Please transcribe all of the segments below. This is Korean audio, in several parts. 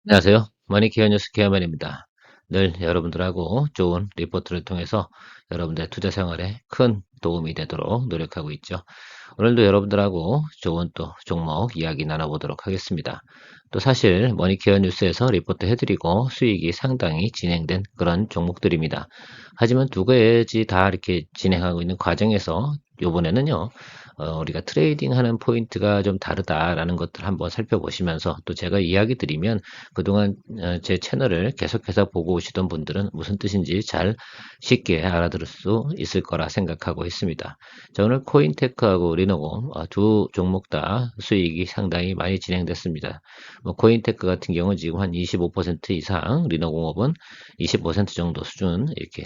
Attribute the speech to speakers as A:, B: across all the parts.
A: 안녕하세요. 머니케어 뉴스 케어맨입니다. 늘 여러분들하고 좋은 리포트를 통해서 여러분들의 투자 생활에 큰 도움이 되도록 노력하고 있죠. 오늘도 여러분들하고 좋은 또 종목 이야기 나눠보도록 하겠습니다. 또 사실 머니케어 뉴스에서 리포트 해드리고 수익이 상당히 진행된 그런 종목들입니다. 하지만 두 가지 다 이렇게 진행하고 있는 과정에서 요번에는요, 우리가 트레이딩 하는 포인트가 좀 다르다라는 것들 한번 살펴보시면서 또 제가 이야기 드리면 그동안 제 채널을 계속해서 보고 오시던 분들은 무슨 뜻인지 잘 쉽게 알아들을 수 있을 거라 생각하고 있습니다. 자, 오늘 코인테크하고 리노공 두 종목 다 수익이 상당히 많이 진행됐습니다. 뭐 코인테크 같은 경우는 지금 한 25% 이상, 리노공업은 20% 정도 수준 이렇게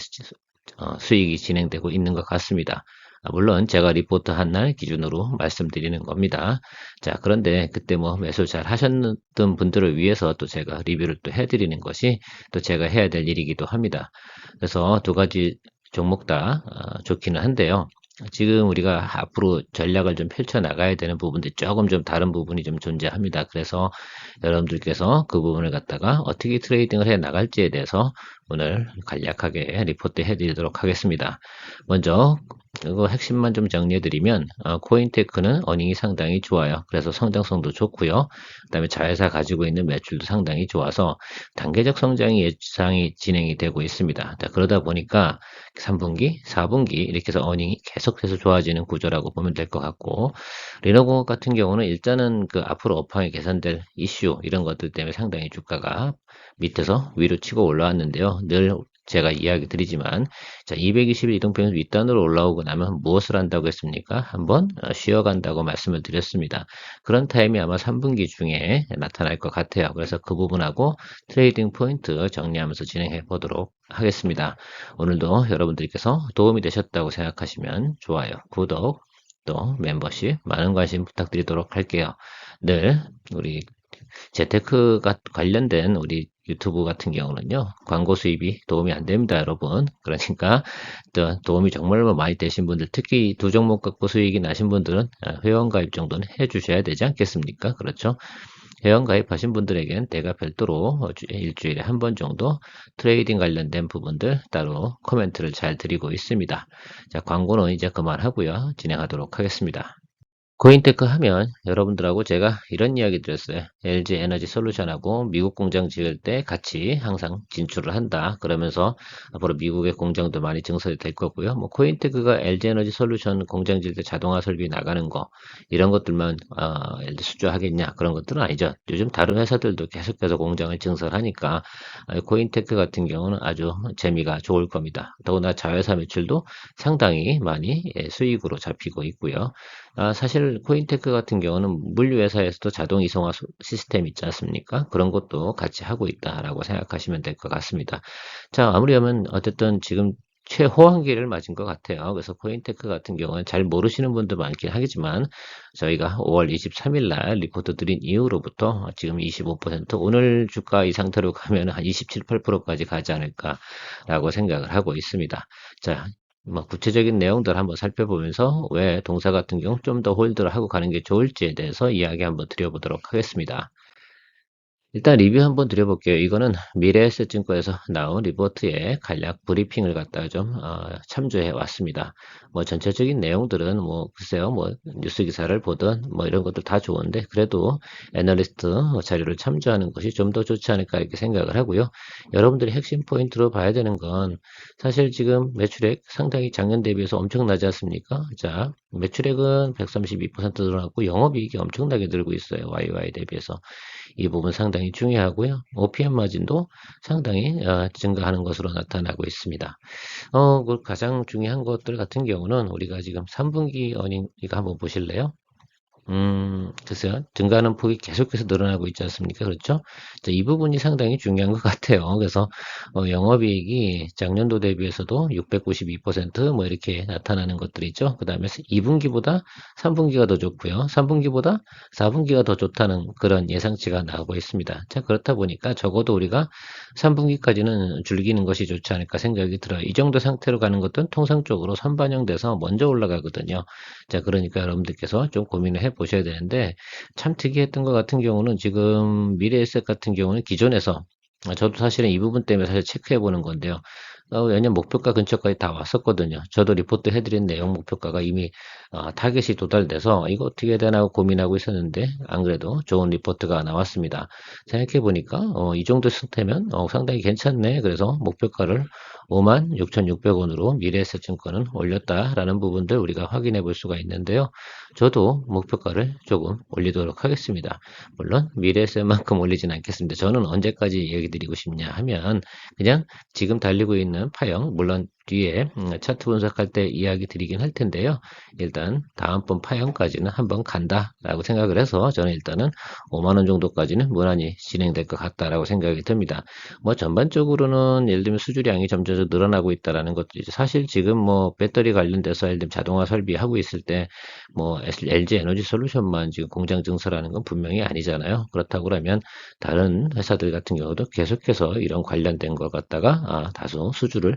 A: 수익이 진행되고 있는 것 같습니다. 물론 제가 리포트 한 날 기준으로 말씀드리는 겁니다. 자, 그런데 그때 뭐 매수 잘 하셨던 분들을 위해서 또 제가 리뷰를 또 해드리는 것이 또 제가 해야 될 일이기도 합니다. 그래서 두 가지 종목 다 좋기는 한데요. 지금 우리가 앞으로 전략을 좀 펼쳐 나가야 되는 부분들 조금 좀 다른 부분이 좀 존재합니다. 그래서 여러분들께서 그 부분을 갖다가 어떻게 트레이딩을 해 나갈지에 대해서 오늘 간략하게 리포트 해드리도록 하겠습니다. 먼저 이거 핵심만 좀 정리해드리면 코인테크는 어닝이 상당히 좋아요. 그래서 성장성도 좋고요. 그 다음에 자회사 가지고 있는 매출도 상당히 좋아서 단계적 성장이 예상이 진행이 되고 있습니다. 자, 그러다 보니까 3분기, 4분기 이렇게 해서 어닝이 계속해서 좋아지는 구조라고 보면 될 것 같고 리노공업 같은 경우는 일단은 그 앞으로 업황이 개선될 이슈 이런 것들 때문에 상당히 주가가 밑에서 위로 치고 올라왔는데요. 늘 제가 이야기 드리지만 자, 220일 이동평균 윗단으로 올라오고 나면 무엇을 한다고 했습니까? 한번 쉬어간다고 말씀을 드렸습니다. 그런 타임이 아마 3분기 중에 나타날 것 같아요. 그래서 그 부분하고 트레이딩 포인트 정리하면서 진행해 보도록 하겠습니다. 오늘도 여러분들께서 도움이 되셨다고 생각하시면 좋아요, 구독, 또 멤버십 많은 관심 부탁드리도록 할게요. 늘 우리 재테크가 관련된 우리 유튜브 같은 경우는요, 광고 수입이 도움이 안 됩니다, 여러분. 그러니까 또 도움이 정말 많이 되신 분들, 특히 두 종목 갖고 수익이 나신 분들은 회원 가입 정도는 해 주셔야 되지 않겠습니까? 그렇죠? 회원 가입하신 분들에겐 제가 별도로 일주일에 한 번 정도 트레이딩 관련된 부분들 따로 코멘트를 잘 드리고 있습니다. 자, 광고는 이제 그만하고요. 진행하도록 하겠습니다. 코인테크 하면 여러분들하고 제가 이런 이야기 드렸어요. LG 에너지 솔루션하고 미국 공장 지을 때 같이 항상 진출을 한다. 그러면서 앞으로 미국의 공장도 많이 증설이 될 거고요. 뭐 코인테크가 LG 에너지 솔루션 공장 지을 때 자동화 설비 나가는 거 이런 것들만 예를 들어 수주하겠냐 그런 것들은 아니죠. 요즘 다른 회사들도 계속해서 공장을 증설하니까 코인테크 같은 경우는 아주 재미가 좋을 겁니다. 더구나 자회사 매출도 상당히 많이 수익으로 잡히고 있고요. 사실 코인테크 같은 경우는 물류회사에서도 자동 이송화 시스템 있지 않습니까? 그런 것도 같이 하고 있다라고 생각하시면 될 것 같습니다. 자, 아무리하면 어쨌든 지금 최호황기를 맞은 것 같아요. 그래서 코인테크 같은 경우는 잘 모르시는 분도 많긴 하겠지만 저희가 5월 23일 날 리포트 드린 이후로부터 지금 25% 오늘 주가 이 상태로 가면 한 27, 8%까지 가지 않을까라고 생각을 하고 있습니다. 자, 뭐 구체적인 내용들 한번 살펴보면서 왜 동사 같은 경우 좀 더 홀드를 하고 가는 게 좋을지에 대해서 이야기 한번 드려보도록 하겠습니다. 일단 리뷰 한번 드려볼게요. 이거는 미래에셋증권에서 나온 리포트에 간략 브리핑을 갖다가 좀 참조해 왔습니다. 뭐 전체적인 내용들은 뭐 글쎄요, 뭐 뉴스 기사를 보든 뭐 이런 것들 다 좋은데 그래도 애널리스트 자료를 참조하는 것이 좀 더 좋지 않을까 이렇게 생각을 하고요. 여러분들이 핵심 포인트로 봐야 되는 건 사실 지금 매출액 상당히 작년 대비해서 엄청나지 않습니까? 자, 매출액은 132% 늘어났고 영업이익이 엄청나게 늘고 있어요. YY 대비해서. 이 부분 상당히 중요하고요. OPM 마진도 상당히 증가하는 것으로 나타나고 있습니다. 그 가장 중요한 것들 같은 경우는 우리가 지금 3분기 어닝 이거 한번 보실래요? 글쎄요. 증가하는 폭이 계속해서 늘어나고 있지 않습니까? 그렇죠? 자, 이 부분이 상당히 중요한 것 같아요. 그래서, 영업이익이 작년도 대비해서도 692%뭐 이렇게 나타나는 것들이 있죠. 그 다음에 2분기보다 3분기가 더 좋고요. 3분기보다 4분기가 더 좋다는 그런 예상치가 나오고 있습니다. 자, 그렇다 보니까 적어도 우리가 3분기까지는 즐기는 것이 좋지 않을까 생각이 들어요. 이 정도 상태로 가는 것은 통상적으로 선반영돼서 먼저 올라가거든요. 자, 그러니까 여러분들께서 좀 고민을 보셔야 되는데, 참 특이했던 것 같은 경우는 지금 미래에셋 같은 경우는 기존에서 저도 사실은 이 부분 때문에 사실 체크해 보는 건데요. 연년 목표가 근처까지 다 왔었거든요. 저도 리포트 해드린 내용 목표가가 이미 타겟이 도달돼서 이거 어떻게 해야 되나 하고 고민하고 있었는데 안 그래도 좋은 리포트가 나왔습니다. 생각해 보니까 이 정도 상태면 상당히 괜찮네. 그래서 목표가를 56,600원으로 미래에셋증권은 올렸다라는 부분들 우리가 확인해 볼 수가 있는데요. 저도 목표가를 조금 올리도록 하겠습니다. 물론 미래에셋만큼 올리진 않겠습니다. 저는 언제까지 얘기 드리고 싶냐 하면 그냥 지금 달리고 있는 파형, 물론 뒤에 차트 분석할 때 이야기 드리긴 할 텐데요. 일단 다음번 파형까지는 한번 간다라고 생각을 해서 저는 일단은 5만 원 정도까지는 무난히 진행될 것 같다라고 생각이 듭니다. 뭐 전반적으로는 예를 들면 수주량이 점점 늘어나고 있다라는 것도 이제 사실 지금 뭐 배터리 관련돼서 예를 들면 자동화 설비하고 있을 때 뭐 LG 에너지 솔루션만 지금 공장 증설하는 건 분명히 아니잖아요. 그렇다고 그러면 다른 회사들 같은 경우도 계속해서 이런 관련된 것 갖다가 다소 수주를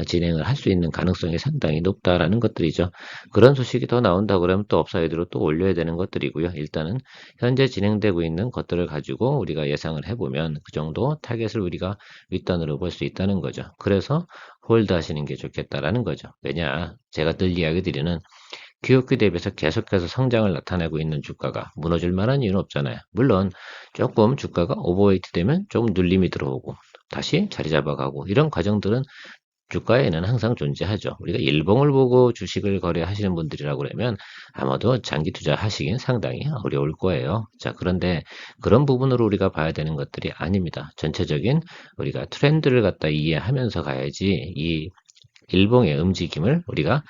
A: 진행을 할 수 있는 가능성이 상당히 높다라는 것들이죠. 그런 소식이 더 나온다 그러면 또 업사이드로 또 올려야 되는 것들이고요. 일단은 현재 진행되고 있는 것들을 가지고 우리가 예상을 해보면 그 정도 타겟을 우리가 윗단으로 볼 수 있다는 거죠. 그래서 홀드 하시는 게 좋겠다라는 거죠. 왜냐, 제가 늘 이야기 드리는 QOQ 대비해서 계속해서 성장을 나타내고 있는 주가가 무너질 만한 이유는 없잖아요. 물론 조금 주가가 오버웨이트 되면 조금 눌림이 들어오고 다시 자리 잡아가고 이런 과정들은 주가에는 항상 존재하죠. 우리가 일봉을 보고 주식을 거래하시는 분들이라고 그러면 아마도 장기 투자하시긴 상당히 어려울 거예요. 자, 그런데 그런 부분으로 우리가 봐야 되는 것들이 아닙니다. 전체적인 우리가 트렌드를 갖다 이해하면서 가야지 이 일봉의 움직임을 우리가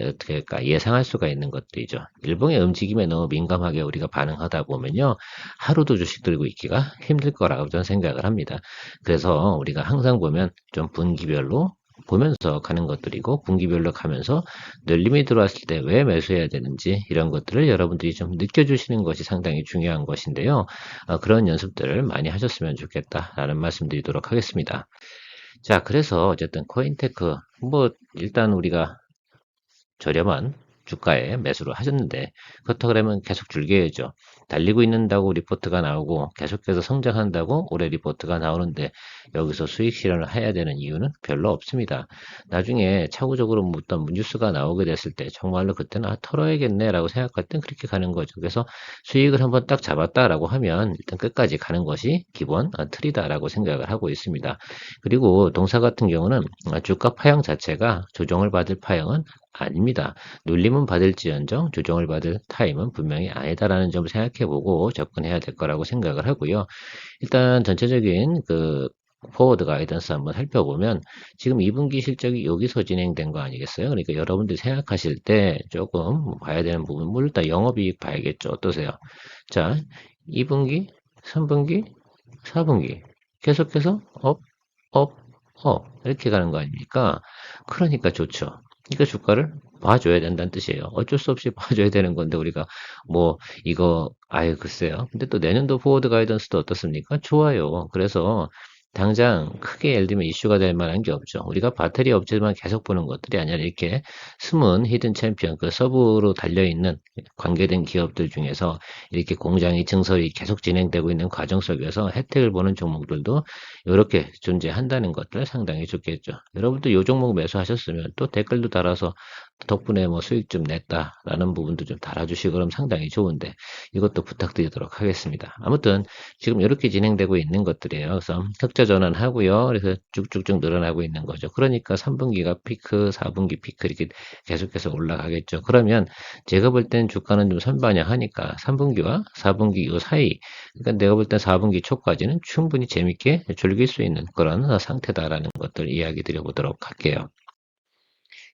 A: 어떻게 할까 예상할 수가 있는 것들이죠. 일봉의 움직임에 너무 민감하게 우리가 반응하다 보면요. 하루도 주식 들고 있기가 힘들 거라고 저는 생각을 합니다. 그래서 우리가 항상 보면 좀 분기별로 보면서 가는 것들이고 분기별로 가면서 늘림이 들어왔을 때 왜 매수해야 되는지 이런 것들을 여러분들이 좀 느껴주시는 것이 상당히 중요한 것인데요. 그런 연습들을 많이 하셨으면 좋겠다라는 말씀드리도록 하겠습니다. 자, 그래서 어쨌든 코인테크, 뭐, 일단 우리가 저렴한 주가에 매수를 하셨는데, 그렇다 그러면 계속 줄게야죠. 달리고 있는다고 리포트가 나오고, 계속해서 성장한다고 올해 리포트가 나오는데, 여기서 수익 실현을 해야 되는 이유는 별로 없습니다. 나중에 차후적으로 뭐 어떤 뉴스가 나오게 됐을 때, 정말로 그때는 털어야겠네 라고 생각할 땐 그렇게 가는 거죠. 그래서 수익을 한번 딱 잡았다라고 하면, 일단 끝까지 가는 것이 기본 틀이다라고 생각을 하고 있습니다. 그리고 동사 같은 경우는 주가 파형 자체가 조정을 받을 파형은 아닙니다. 눌림은 받을지언정 조정을 받을 타임은 분명히 아니다라는 점을 생각해보고 접근해야 될 거라고 생각을 하고요. 일단 전체적인 그 포워드 가이던스 한번 살펴보면 지금 2분기 실적이 여기서 진행된 거 아니겠어요? 그러니까 여러분들이 생각하실 때 조금 봐야 되는 부분, 물론 일단 영업이익 봐야겠죠. 어떠세요? 자, 2분기, 3분기, 4분기 계속해서 업, 업, 업 이렇게 가는 거 아닙니까? 그러니까 좋죠. 그러니까 주가를 봐줘야 된다는 뜻이에요. 어쩔 수 없이 봐줘야 되는 건데 우리가 뭐 이거 아유 글쎄요. 근데 또 내년도 포워드 가이던스도 어떻습니까? 좋아요. 그래서 당장 크게 예를 들면 이슈가 될 만한 게 없죠. 우리가 배터리 업체만 계속 보는 것들이 아니라 이렇게 숨은 히든 챔피언 그 서브로 달려있는 관계된 기업들 중에서 이렇게 공장이 증설이 계속 진행되고 있는 과정 속에서 혜택을 보는 종목들도 이렇게 존재한다는 것들 상당히 좋겠죠. 여러분도 이 종목 매수하셨으면 또 댓글도 달아서 덕분에 뭐 수익 좀 냈다라는 부분도 좀 달아주시고 그럼 상당히 좋은데 이것도 부탁드리도록 하겠습니다. 아무튼 지금 이렇게 진행되고 있는 것들이에요. 그래서 흑자 전환하고요. 그래서 쭉쭉쭉 늘어나고 있는 거죠. 그러니까 3분기가 피크, 4분기 피크 이렇게 계속해서 올라가겠죠. 그러면 제가 볼 땐 주가는 좀 선반영하니까 3분기와 4분기 이 사이, 그러니까 내가 볼 땐 4분기 초까지는 충분히 재밌게 즐길 수 있는 그런 상태다라는 것들 이야기 드려보도록 할게요.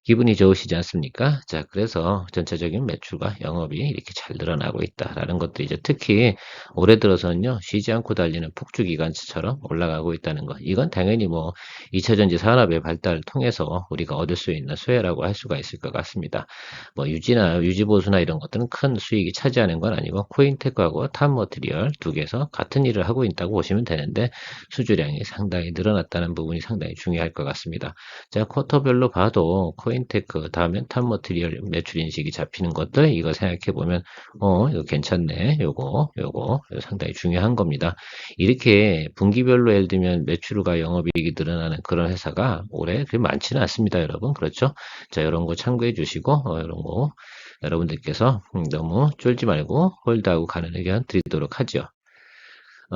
A: 기분이 좋으시지 않습니까? 자, 그래서 전체적인 매출과 영업이 이렇게 잘 늘어나고 있다라는 것도 이제 특히 올해 들어서는요, 쉬지 않고 달리는 폭주기관차처럼 올라가고 있다는 것. 이건 당연히 뭐 2차전지 산업의 발달을 통해서 우리가 얻을 수 있는 수혜라고 할 수가 있을 것 같습니다. 뭐 유지보수나 이런 것들은 큰 수익이 차지하는 건 아니고 코인테크하고 탑머티리얼 두 개에서 같은 일을 하고 있다고 보시면 되는데 수주량이 상당히 늘어났다는 부분이 상당히 중요할 것 같습니다. 자, 쿼터별로 봐도 코인테크, 다음에 탑머티리얼 매출 인식이 잡히는 것들, 이거 생각해보면, 이거 괜찮네. 요거 상당히 중요한 겁니다. 이렇게 분기별로 예를 들면 매출과 영업이익이 늘어나는 그런 회사가 올해 그렇게 많지는 않습니다, 여러분. 그렇죠? 자, 이런 거 참고해 주시고, 이런 거 여러분들께서 너무 쫄지 말고 홀드하고 가는 의견 드리도록 하죠.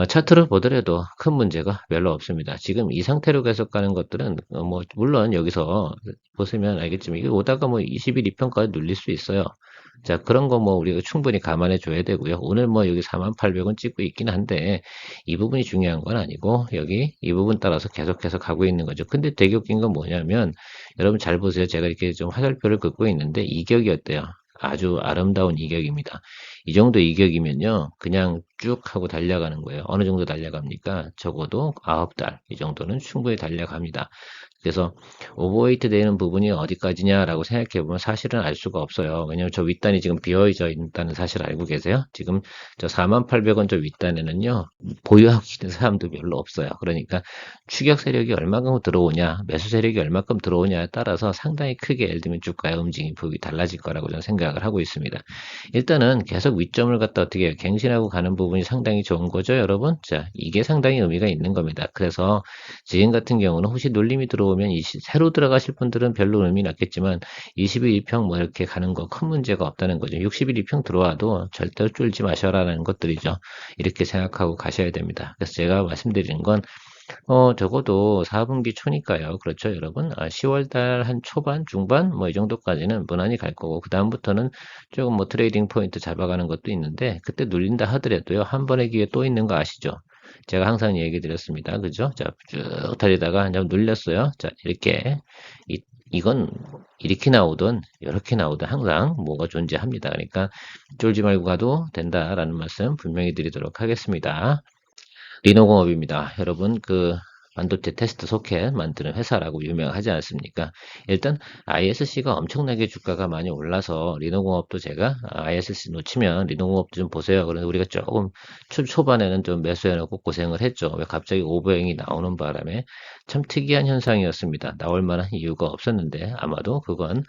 A: 차트를 보더라도 큰 문제가 별로 없습니다. 지금 이 상태로 계속 가는 것들은 뭐 물론 여기서 보시면 알겠지만 이게 오다가 뭐 20일 이평까지 눌릴 수 있어요. 자, 그런 거 뭐 우리가 충분히 감안해 줘야 되고요. 오늘 뭐 여기 48,000원 찍고 있긴 한데 이 부분이 중요한 건 아니고 여기 이 부분 따라서 계속해서 가고 있는 거죠. 근데 되게 웃긴 건 뭐냐면 여러분 잘 보세요. 제가 이렇게 좀 화살표를 긋고 있는데 이격이 어때요? 아주 아름다운 이격입니다. 이 정도 이격이면요, 그냥 쭉 하고 달려가는 거예요. 어느 정도 달려갑니까? 적어도 9달, 이 정도는 충분히 달려갑니다. 그래서 오버웨이트 되는 부분이 어디까지냐라고 생각해 보면 사실은 알 수가 없어요. 왜냐면 저 윗단이 지금 비어져 있다는 사실 알고 계세요? 지금 저 48,000원 저 윗단에는요, 보유하고 있는 사람도 별로 없어요. 그러니까 추격 세력이 얼마큼 들어오냐, 매수 세력이 얼마큼 들어오냐에 따라서 상당히 크게 예를 들면 주가의 움직임 폭이 달라질 거라고 저는 생각을 하고 있습니다. 일단은 계속 위점을 갖다 어떻게 해요? 갱신하고 가는 부분이 상당히 좋은 거죠, 여러분? 자, 이게 상당히 의미가 있는 겁니다. 그래서 지금 같은 경우는 혹시 눌림이 들어오면 새로 들어가실 분들은 별로 의미는 없겠지만 20일 이평 뭐 이렇게 가는 거 큰 문제가 없다는 거죠. 60일 이평 들어와도 절대 쫄지 마셔라라는 것들이죠. 이렇게 생각하고 가셔야 됩니다. 그래서 제가 말씀드리는 건 적어도 4분기 초니까요. 그렇죠, 여러분? 10월 달 한 초반, 중반, 뭐 이 정도까지는 무난히 갈 거고, 그다음부터는 조금 뭐 트레이딩 포인트 잡아가는 것도 있는데, 그때 눌린다 하더라도요, 한 번의 기회 또 있는 거 아시죠? 제가 항상 얘기 드렸습니다. 그죠? 자, 쭉 달리다가 한번 눌렸어요. 자, 이렇게. 이건 이렇게 나오든, 이렇게 나오든 항상 뭐가 존재합니다. 그러니까 쫄지 말고 가도 된다라는 말씀 분명히 드리도록 하겠습니다. 리노공업입니다. 여러분, 그 반도체 테스트 소켓 만드는 회사라고 유명하지 않습니까? 일단 ISC가 엄청나게 주가가 많이 올라서 리노공업도 제가 ISC 놓치면 리노공업도 좀 보세요. 그런데 우리가 조금 초반에는 좀 매수해놓고 고생을 했죠. 왜 갑자기 오버행이 나오는 바람에 참 특이한 현상이었습니다. 나올 만한 이유가 없었는데 아마도 그건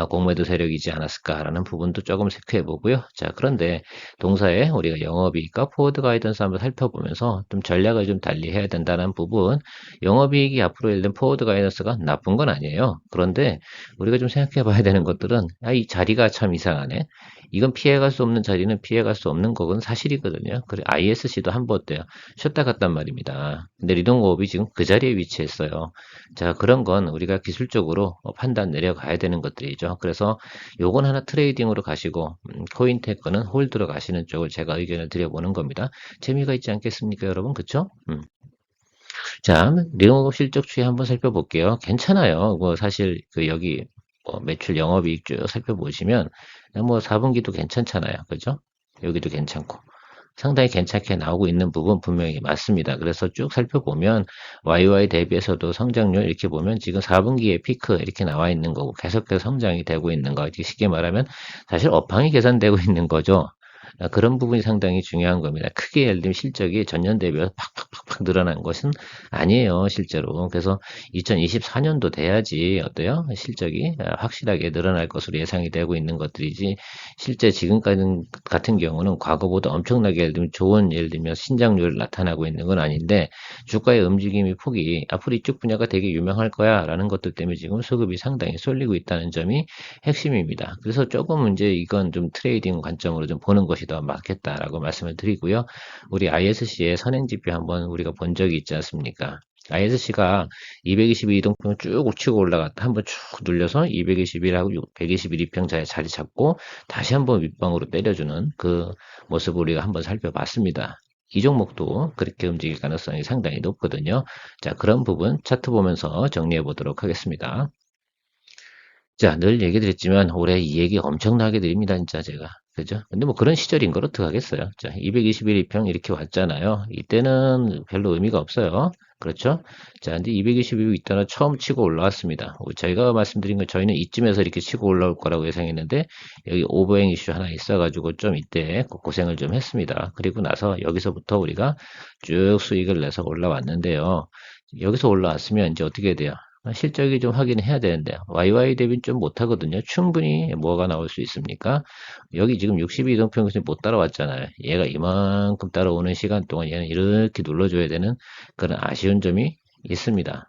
A: 공매도 세력이지 않았을까라는 부분도 조금 체크해 보고요. 자, 그런데 동사에 우리가 영업이익과 포워드 가이던스 한번 살펴보면서 좀 전략을 좀 달리해야 된다는 부분, 영업이익이 앞으로 예를 들면 포워드 가이던스가 나쁜 건 아니에요. 그런데 우리가 좀 생각해 봐야 되는 것들은 이 자리가 참 이상하네. 이건 피해갈 수 없는 자리는 피해갈 수 없는 거건 사실이거든요. 그래 ISC도 한 번 어때요? 쉬었다 갔단 말입니다. 근데 리동고업이 지금 그 자리에 위치했어요. 자, 그런 건 우리가 기술적으로 판단 내려가야 되는 것들이죠. 그래서 요건 하나 트레이딩으로 가시고 코인테크는 홀드로 가시는 쪽을 제가 의견을 드려보는 겁니다. 재미가 있지 않겠습니까, 여러분? 그쵸? 자, 리노업 실적 추이 한번 살펴볼게요. 괜찮아요. 뭐 사실 그 여기 뭐 매출 영업이익 쭉 살펴보시면 뭐 4분기도 괜찮잖아요. 그죠? 여기도 괜찮고. 상당히 괜찮게 나오고 있는 부분 분명히 맞습니다. 그래서 쭉 살펴보면 YY 대비해서도 성장률 이렇게 보면 지금 4분기에 피크 이렇게 나와 있는 거고 계속해서 성장이 되고 있는 거. 이렇게 쉽게 말하면 사실 업황이 개선되고 있는 거죠. 그런 부분이 상당히 중요한 겁니다. 크게 예를 들면 실적이 전년 대비해서 팍팍팍팍 늘어난 것은 아니에요, 실제로. 그래서 2024년도 돼야지 어때요? 실적이 확실하게 늘어날 것으로 예상이 되고 있는 것들이지 실제 지금까지 같은 경우는 과거보다 엄청나게 예를 들면 좋은 예를 들면 신장률 나타나고 있는 건 아닌데 주가의 움직임이 폭이 앞으로 이쪽 분야가 되게 유명할 거야 라는 것들 때문에 지금 수급이 상당히 쏠리고 있다는 점이 핵심입니다. 그래서 조금 이제 이건 좀 트레이딩 관점으로 좀 보는 것이 더 맞겠다라고 말씀을 드리고요. 우리 ISC의 선행지표 한번 우리가 본 적이 있지 않습니까? ISC가 222 이동평 쭉 치고 올라갔다 한번 쭉 눌려서 221하고 121 이평자에 자리 잡고 다시 한번 윗방으로 때려주는 그 모습을 우리가 한번 살펴봤습니다. 이 종목도 그렇게 움직일 가능성이 상당히 높거든요. 자, 그런 부분 차트 보면서 정리해 보도록 하겠습니다. 자, 늘 얘기 드렸지만 올해 이 얘기 엄청나게 드립니다, 진짜 제가. 그죠? 근데 뭐 그런 시절인 걸 어떡하겠어요. 자, 221 이평 이렇게 왔잖아요. 이때는 별로 의미가 없어요. 그렇죠? 자, 근데 222 이때는 처음 치고 올라왔습니다. 저희가 말씀드린 건 저희는 이쯤에서 이렇게 치고 올라올 거라고 예상했는데 여기 오버행 이슈 하나 있어가지고 좀 이때 고생을 좀 했습니다. 그리고 나서 여기서부터 우리가 쭉 수익을 내서 올라왔는데요. 여기서 올라왔으면 이제 어떻게 돼요? 실적이 좀 확인을 해야 되는데 YY 대비는 좀 못하거든요. 충분히 뭐가 나올 수 있습니까? 여기 지금 62이동평균선이 못 따라왔잖아요. 얘가 이만큼 따라오는 시간 동안 얘는 이렇게 눌러줘야 되는 그런 아쉬운 점이 있습니다.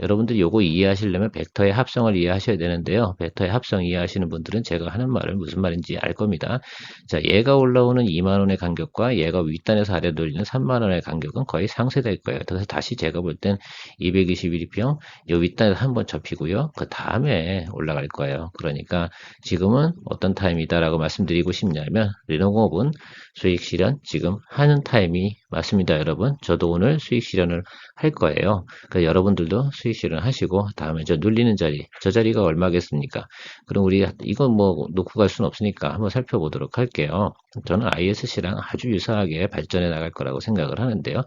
A: 여러분들이 요거 이해하시려면 벡터의 합성을 이해하셔야 되는데요. 벡터의 합성 이해하시는 분들은 제가 하는 말을 무슨 말인지 알 겁니다. 자, 얘가 올라오는 2만 원의 간격과 얘가 윗단에서 아래로 돌리는 3만 원의 간격은 거의 상쇄될 거예요. 그래서 다시 제가 볼 땐 221평 요 윗단에서 한번 접히고요. 그 다음에 올라갈 거예요. 그러니까 지금은 어떤 타임이다라고 말씀드리고 싶냐면 리노공업은 수익 실현 지금 하는 타임이 맞습니다, 여러분. 저도 오늘 수익 실현을 할 거예요. 그래서 여러분들도 수익 실현하시고 다음에 저 눌리는 자리, 저 자리가 얼마겠습니까? 그럼 우리 이건 뭐 놓고 갈 수는 없으니까 한번 살펴보도록 할게요. 저는 ISC랑 아주 유사하게 발전해 나갈 거라고 생각을 하는데요.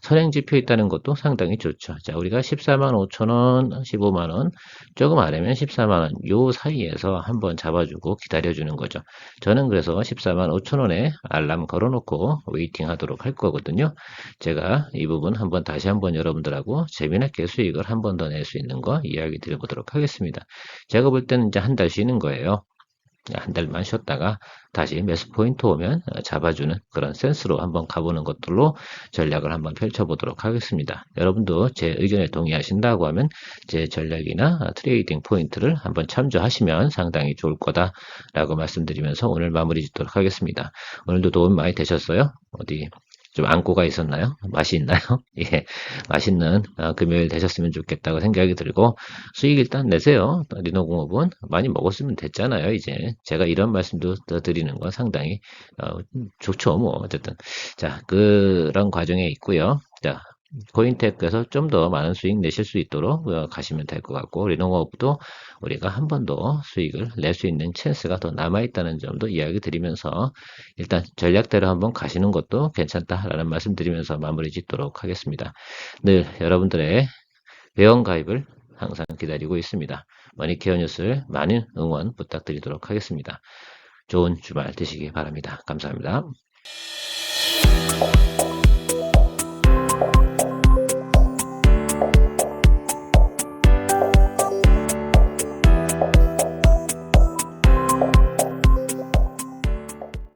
A: 선행지표 있다는 것도 상당히 좋죠. 자, 우리가 14만 5천 원, 15만 원, 조금 아래면 14만 원, 요 사이에서 한번 잡아주고 기다려주는 거죠. 저는 그래서 14만 5천 원에 알람 걸어놓고 웨이팅 하도록 할 거거든요. 제가 이 부분 다시 한번 여러분들하고 재미있게 수익을 한 번 더 낼 수 있는 거 이야기 드려보도록 하겠습니다. 제가 볼 때는 이제 한 달 쉬는 거예요. 한 달만 쉬었다가 다시 매수 포인트 오면 잡아주는 그런 센스로 한번 가보는 것들로 전략을 한번 펼쳐보도록 하겠습니다. 여러분도 제 의견에 동의하신다고 하면 제 전략이나 트레이딩 포인트를 한번 참조하시면 상당히 좋을 거다라고 말씀드리면서 오늘 마무리 짓도록 하겠습니다. 오늘도 도움 많이 되셨어요? 어디 좀 안고가 있었나요? 맛이 있나요? 예, 맛있는 금요일 되셨으면 좋겠다고 생각이 들고 수익 일단 내세요. 리노공업은 많이 먹었으면 됐잖아요. 이제 제가 이런 말씀도 드리는 건 상당히 좋죠. 뭐 어쨌든 자 그런 과정에 있고요. 자 코인테크에서 좀 더 많은 수익 내실 수 있도록 가시면 될 것 같고 리노공업도 우리가 한 번 더 수익을 낼 수 있는 찬스가 더 남아있다는 점도 이야기 드리면서 일단 전략대로 한번 가시는 것도 괜찮다라는 말씀 드리면서 마무리 짓도록 하겠습니다. 늘 여러분들의 회원가입을 항상 기다리고 있습니다. 머니케어 뉴스 많은 응원 부탁드리도록 하겠습니다. 좋은 주말 되시기 바랍니다. 감사합니다.